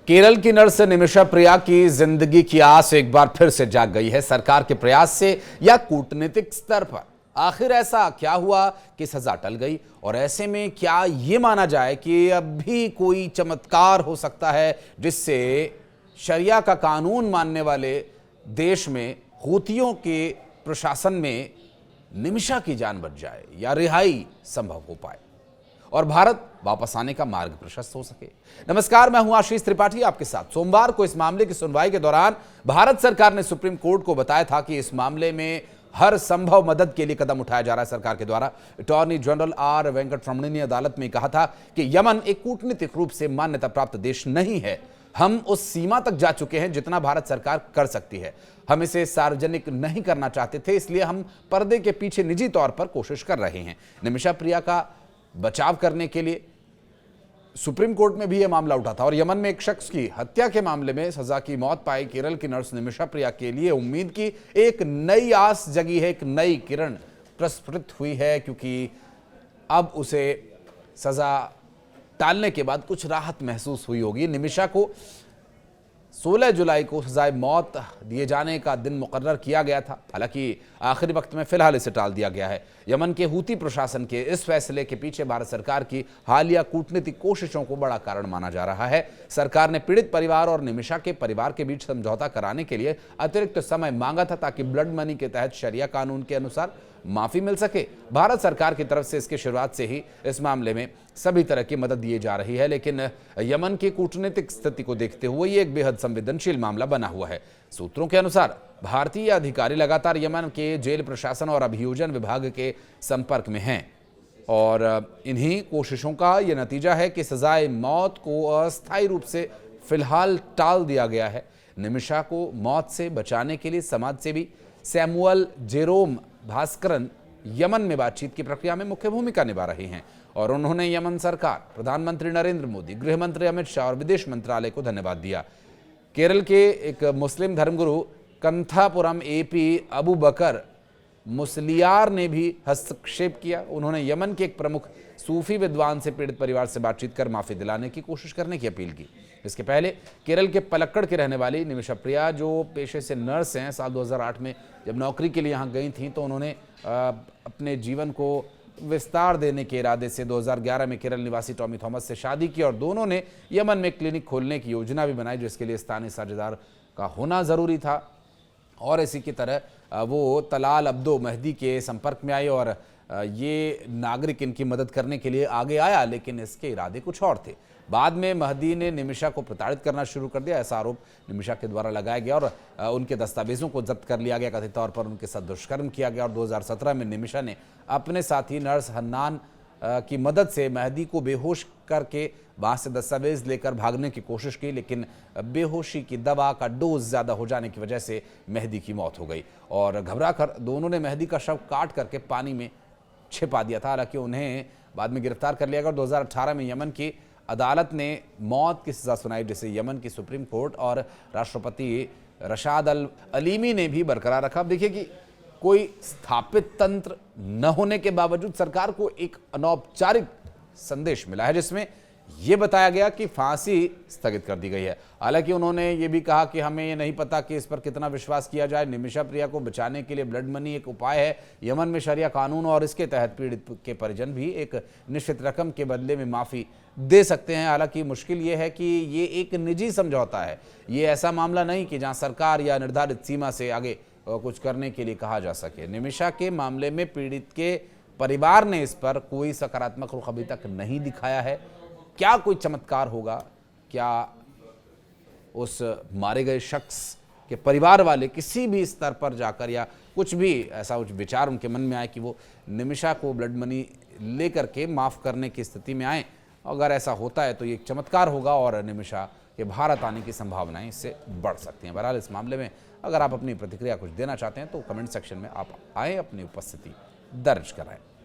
केरल की नर्स निमिषा प्रिया की जिंदगी की आस एक बार फिर से जाग गई है। सरकार के प्रयास से या कूटनीतिक स्तर पर आखिर ऐसा क्या हुआ कि सजा टल गई, और ऐसे में क्या यह माना जाए कि अब भी कोई चमत्कार हो सकता है जिससे शरिया का कानून मानने वाले देश में हूतियों के प्रशासन में निमिषा की जान बच जाए या रिहाई संभव हो पाए और भारत वापस आने का मार्ग प्रशस्त हो सके। नमस्कार, मैं हूं आशीष त्रिपाठी आपके साथ। सोमवार को इस मामले की सुनवाई के दौरान भारत सरकार ने सुप्रीम कोर्ट को बताया था कि इस मामले में हर संभव मदद के लिए कदम उठाया जा रहा है सरकार के द्वारा। अटॉर्नी जनरल आर वेंकटरमण ने अदालत में कहा था कि यमन एक कूटनीतिक रूप से मान्यता प्राप्त देश नहीं है। हम उस सीमा तक जा चुके हैं जितना भारत सरकार कर सकती है। हम इसे सार्वजनिक नहीं करना चाहते थे, इसलिए हम पर्दे के पीछे निजी तौर पर कोशिश कर रहे हैं। निमिषा प्रिया का बचाव करने के लिए सुप्रीम कोर्ट में भी यह मामला उठा था और यमन में एक शख्स की हत्या के मामले में सजा की मौत पाई केरल की नर्स निमिषा प्रिया के लिए उम्मीद की एक नई आस जगी है, एक नई किरण प्रस्फुटित हुई है, क्योंकि अब उसे सजा टालने के बाद कुछ राहत महसूस हुई होगी। निमिषा को 16 जुलाई को सजाए मौत दिए जाने का दिन मुकर्रर किया गया था, हालांकि आखिरी वक्त में फिलहाल इसे टाल दिया गया है। यमन के हूती प्रशासन के इस फैसले के पीछे भारत सरकार की हालिया कूटनीतिक कोशिशों को बड़ा कारण माना जा रहा है। सरकार ने पीड़ित परिवार और निमिषा के परिवार के बीच समझौता कराने के लिए अतिरिक्त समय मांगा था ताकि ब्लड मनी के तहत शरिया कानून के अनुसार माफी मिल सके। भारत सरकार की तरफ से इसकी शुरुआत से ही इस मामले में सभी तरह की मदद दी जा रही है, लेकिन यमन की कूटनीतिक स्थिति को देखते हुए ये एक बेहद संवेदनशील मामला बना हुआ है। सूत्रों के अनुसार भारतीय अधिकारी लगातार यमन के जेल प्रशासन और अभियोजन विभाग के संपर्क में हैं और इन्हीं कोशिशों का यह नतीजा है कि सजाए मौत को अस्थायी रूप से फिलहाल टाल दिया गया है। निमिषा को मौत से बचाने के लिए समाजसेवी सैमुअल जेरोम भास्करन यमन में बातचीत की प्रक्रिया में मुख्य भूमिका निभा रहे हैं और उन्होंने यमन सरकार, प्रधानमंत्री नरेंद्र मोदी, गृह मंत्री अमित शाह और विदेश मंत्रालय को धन्यवाद दिया। केरल के एक मुस्लिम धर्मगुरु कंथापुरम एपी अबू बकर मुसलियार ने भी हस्तक्षेप किया। उन्होंने यमन के एक प्रमुख सूफी विद्वान से पीड़ित परिवार से बातचीत कर माफी दिलाने की कोशिश करने की अपील की। इसके पहले केरल के पलक्कड़ के रहने वाली निमिषा प्रिया, जो पेशे से नर्स हैं, साल 2008 में जब नौकरी के लिए यहाँ गई थीं तो उन्होंने अपने जीवन को विस्तार देने के इरादे से 2011 में केरल निवासी टॉमी थॉमस से शादी की और दोनों ने यमन में क्लिनिक खोलने की योजना भी बनाई, जिसके लिए स्थानीय साझेदार का होना ज़रूरी था। और इसी की तरह वो तलाल अब्दो मेहदी के संपर्क में आई और ये नागरिक इनकी मदद करने के लिए आगे आया, लेकिन इसके इरादे कुछ और थे। बाद में मेहदी ने निमिषा को प्रताड़ित करना शुरू कर दिया, ऐसा आरोप निमिषा के द्वारा लगाया गया और उनके दस्तावेजों को जब्त कर लिया गया। कथित तौर पर उनके साथ दुष्कर्म किया गया और 2017 में निमिषा ने अपने साथी नर्स हन्नान की मदद से मेहदी को बेहोश करके वहां से दस्तावेज लेकर भागने की कोशिश की, लेकिन बेहोशी की दवा का डोज ज्यादा हो जाने की वजह से मेहदी की मौत हो गई और घबराकर दोनों ने मेहदी का शव काट करके पानी में छिपा दिया था। हालांकि उन्हें बाद में गिरफ्तार कर लिया गया और 2018 में यमन की अदालत ने मौत की सजा सुनाई, जिसे यमन की सुप्रीम कोर्ट और राष्ट्रपति रशाद अल अलीमी ने भी बरकरार रखा। अब देखिए कि कोई स्थापित तंत्र न होने के बावजूद सरकार को एक अनौपचारिक संदेश मिला है जिसमें यह बताया गया कि फांसी स्थगित कर दी गई है। हालांकि उन्होंने ये भी कहा कि हमें ये नहीं पता कि इस पर कितना विश्वास किया जाए। निमिषा प्रिया को बचाने के लिए ब्लड मनी एक उपाय है। यमन में शरिया कानून और इसके तहत पीड़ित के परिजन भी एक निश्चित रकम के बदले में माफी दे सकते हैं। हालांकि मुश्किल ये है कि ये एक निजी समझौता है, ये ऐसा मामला नहीं कि जहां सरकार या निर्धारित सीमा से आगे कुछ करने के लिए कहा जा सके। निमिषा के मामले में पीड़ित के परिवार ने इस पर कोई सकारात्मक रुख अभी तक नहीं दिखाया है। क्या कोई चमत्कार होगा? क्या उस मारे गए शख्स के परिवार वाले किसी भी स्तर पर जाकर या कुछ भी ऐसा कुछ विचार उनके मन में आए कि वो निमिषा को ब्लड मनी लेकर के माफ़ करने की स्थिति में आए? अगर ऐसा होता है तो ये एक चमत्कार होगा और निमिषा के भारत आने की संभावनाएं इससे बढ़ सकती हैं। बहरहाल इस मामले में अगर आप अपनी प्रतिक्रिया कुछ देना चाहते हैं तो कमेंट सेक्शन में आप आए, अपनी उपस्थिति दर्ज कराएं।